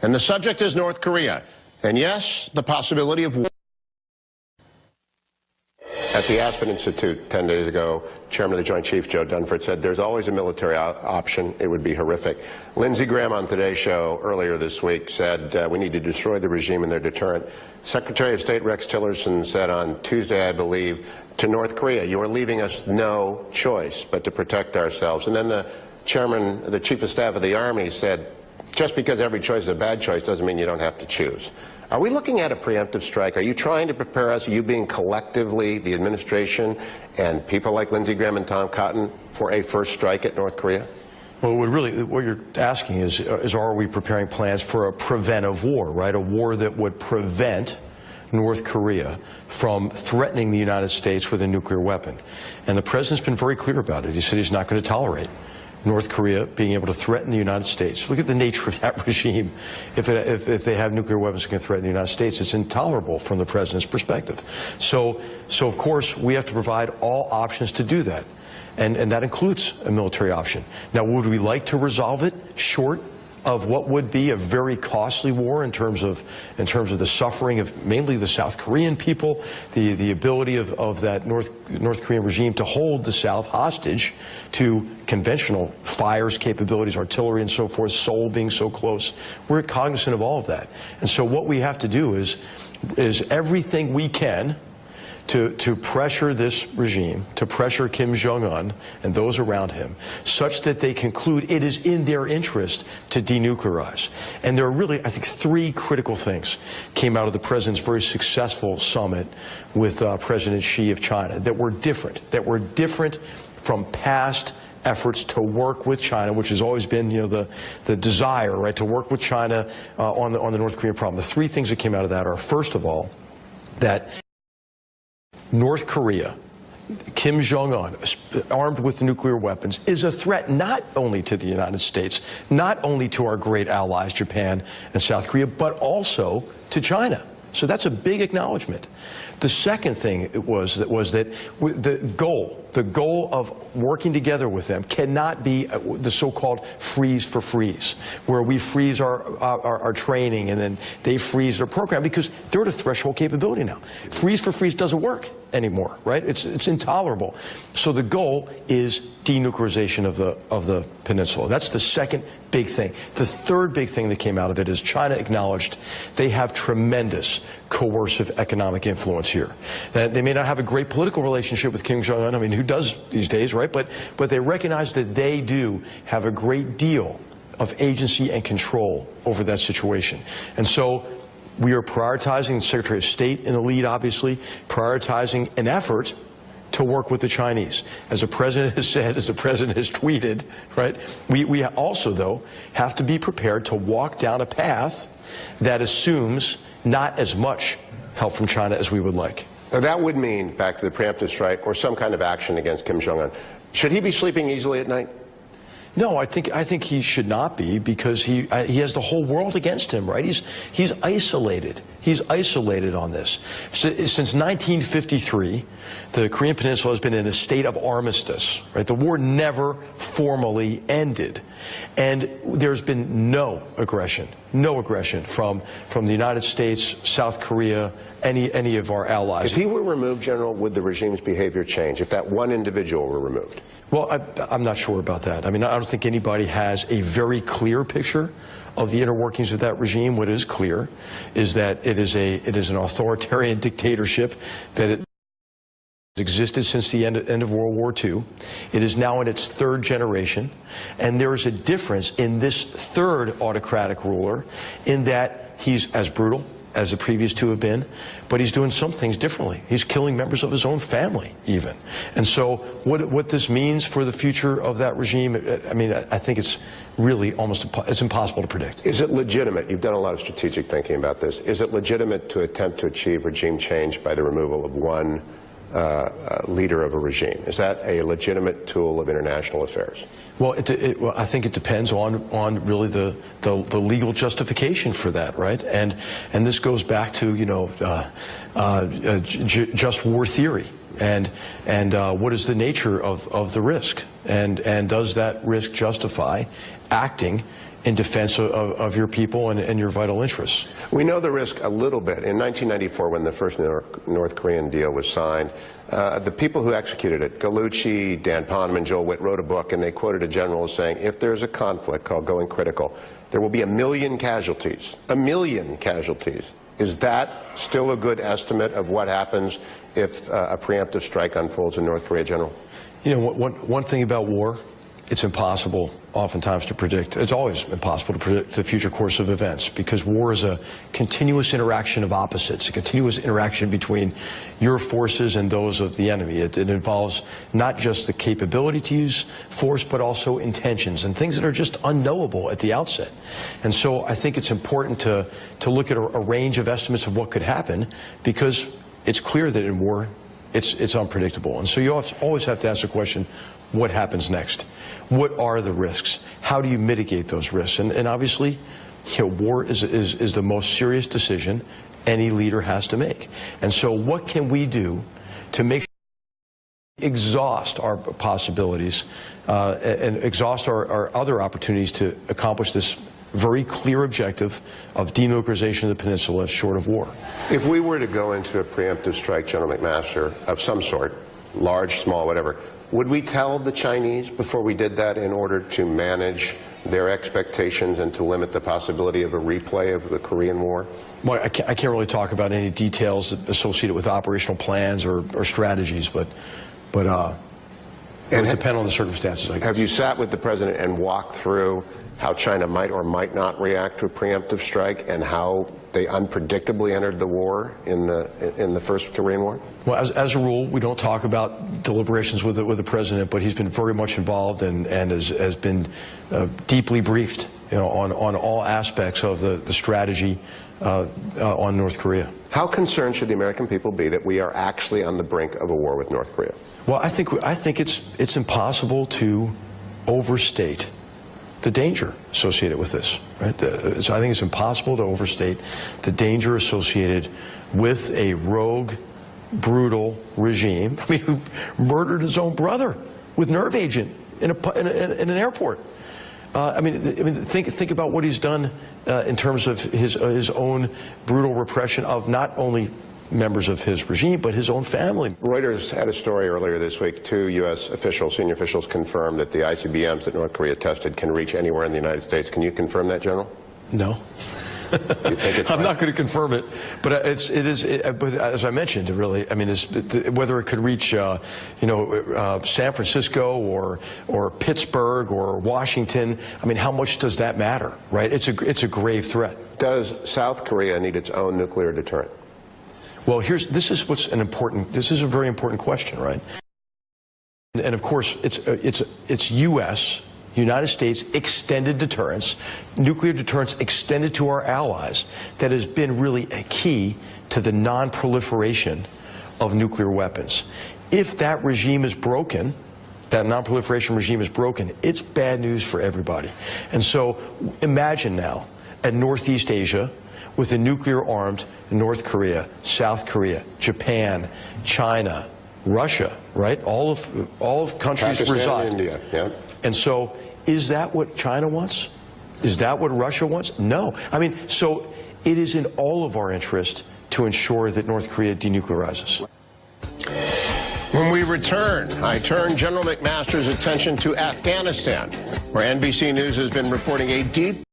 And the subject is North Korea. And yes, the possibility of war. At the Aspen Institute 10 days ago, Chairman of the Joint Chiefs, Joe Dunford, said there's always a military option. It would be horrific. Lindsey Graham on Today's Show earlier this week said we need to destroy the regime and their deterrent. Secretary of State Rex Tillerson said on Tuesday, I believe, to North Korea, you are leaving us no choice but to protect ourselves. And then the chairman, the chief of staff of the Army said, just because every choice is a bad choice doesn't mean you don't have to choose. Are we looking at a preemptive strike? Are you trying to prepare us, you being collectively, the administration, and people like Lindsey Graham and Tom Cotton, for a first strike at North Korea? Well, what you're asking is are we preparing plans for a preventive war, right? A war that would prevent North Korea from threatening the United States with a nuclear weapon. And the president's been very clear about it. He said he's not going to tolerate North Korea being able to threaten the United States. Look at the nature of that regime. If they have nuclear weapons that can threaten the United States, it's intolerable from the president's perspective. So of course, we have to provide all options to do that. And that includes a military option. Now, would we like to resolve it short of what would be a very costly war in terms of the suffering of mainly the South Korean people, the ability of that North Korean regime to hold the South hostage to conventional fires capabilities, artillery and so forth, Seoul being so close. We're cognizant of all of that. And so what we have to do is everything we can to pressure this regime, to pressure Kim Jong-un and those around him, such that they conclude it is in their interest to denuclearize. And there are really, I think, three critical things came out of the president's very successful summit with President Xi of China that were different from past efforts to work with China, which has always been, you know, the desire, right, to work with China on the North Korean problem. The three things that came out of that are, first of all, that North Korea, Kim Jong-un, armed with nuclear weapons, is a threat not only to the United States, not only to our great allies, Japan and South Korea, but also to China. So that's a big acknowledgement. The second thing was that the goal of working together with them cannot be the so-called freeze for freeze, where we freeze our training and then they freeze their program, because they're at a threshold capability now. Freeze for freeze doesn't work anymore, right? It's intolerable. So the goal is denuclearization of the peninsula. That's the second big thing. The third big thing that came out of it is China acknowledged they have tremendous coercive economic influence here. They may not have a great political relationship with Kim Jong-un, I mean, who does these days, right? But they recognize that they do have a great deal of agency and control over that situation. And so we are prioritizing, the Secretary of State in the lead, obviously, prioritizing an effort to work with the Chinese. As the president has said, as the president has tweeted, right, we also, though, have to be prepared to walk down a path that assumes not as much help from China as we would like. Now, that would mean, back to the preemptive strike, or some kind of action against Kim Jong-un. Should he be sleeping easily at night? No, I think he should not be, because he has the whole world against him, right? He's isolated. He's isolated on this. Since 1953, the Korean Peninsula has been in a state of armistice, right? The war never formally ended. And there's been no aggression from the United States, South Korea, any of our allies. If he were removed, General, would the regime's behavior change, if that one individual were removed? Well, I'm not sure about that. I mean, I don't think anybody has a very clear picture of the inner workings of that regime. What is clear is that it is an authoritarian dictatorship that existed since the end of World War II. It is now in its third generation, and there is a difference in this third autocratic ruler in that he's as brutal as the previous two have been, but he's doing some things differently. He's killing members of his own family, even. And so what this means for the future of that regime, I mean, I think it's really it's impossible to predict. Is it legitimate? You've done a lot of strategic thinking about this. Is it legitimate to attempt to achieve regime change by the removal of one leader of a regime? Is that a legitimate tool of international affairs? Well, well, I think it depends on really the legal justification for that, right? And this goes back to, you know, just war theory, and what is the nature of the risk, and does that risk justify acting in defense of your people and your vital interests. We know the risk a little bit. In 1994, when the first North Korean deal was signed, the people who executed it, Gallucci, Dan Poneman, Joel Witt, wrote a book, and they quoted a general as saying, if there's a conflict called going critical, there will be 1 million casualties. 1 million casualties. Is that still a good estimate of what happens if a preemptive strike unfolds in North Korea, General? You know, one thing about war, it's impossible oftentimes to predict. It's always impossible to predict the future course of events, because war is a continuous interaction of opposites, a continuous interaction between your forces and those of the enemy. It involves not just the capability to use force, but also intentions and things that are just unknowable at the outset. And so I think it's important to look at a range of estimates of what could happen, because it's clear that in war, it's unpredictable. And so you always have to ask the question, what happens next? What are the risks? How do you mitigate those risks? And obviously, you know, war is the most serious decision any leader has to make. And so what can we do to make sure we exhaust our possibilities and exhaust our other opportunities to accomplish this very clear objective of denuclearization of the peninsula short of war? If we were to go into a preemptive strike, General McMaster, of some sort, large, small, whatever, would we tell the Chinese before we did that in order to manage their expectations and to limit the possibility of a replay of the Korean War? Well, I can't really talk about any details associated with operational plans or strategies, but it would depend on the circumstances, I guess. Have you sat with the president and walked through how China might or might not react to a preemptive strike and how they unpredictably entered the war in the first Korean War? Well, as a rule, we don't talk about deliberations with the president, but he's been very much involved and has been deeply briefed, you know, on all aspects of the strategy on North Korea. How concerned should the American people be that we are actually on the brink of a war with North Korea? Well, I think it's impossible to overstate the danger associated with this, right? So I think it's impossible to overstate the danger associated with a rogue, brutal regime, I mean, who murdered his own brother with nerve agent in an airport. I mean, think about what he's done in terms of his own brutal repression of not only members of his regime, but his own family. Reuters had a story earlier this week. 2 U.S. officials, senior officials, confirmed that the ICBMs that North Korea tested can reach anywhere in the United States. Can you confirm that, General? No. You think it's I'm right? not going to confirm it, but but as I mentioned, really, I mean, whether it could reach, you know, San Francisco or Pittsburgh or Washington, I mean, how much does that matter, right? It's a grave threat. Does South Korea need its own nuclear deterrent? Well, this is a very important question, right? And of course, it's United States extended deterrence, nuclear deterrence extended to our allies, that has been really a key to the non-proliferation of nuclear weapons. If that regime is broken, that non-proliferation regime is broken, it's bad news for everybody. And so imagine now at Northeast Asia, with a nuclear-armed North Korea, South Korea, Japan, China, Russia, right? All of countries Pakistan reside. And India, yeah. And so, is that what China wants? Is that what Russia wants? No. I mean, so it is in all of our interest to ensure that North Korea denuclearizes. When we return, I turn General McMaster's attention to Afghanistan, where NBC News has been reporting a deep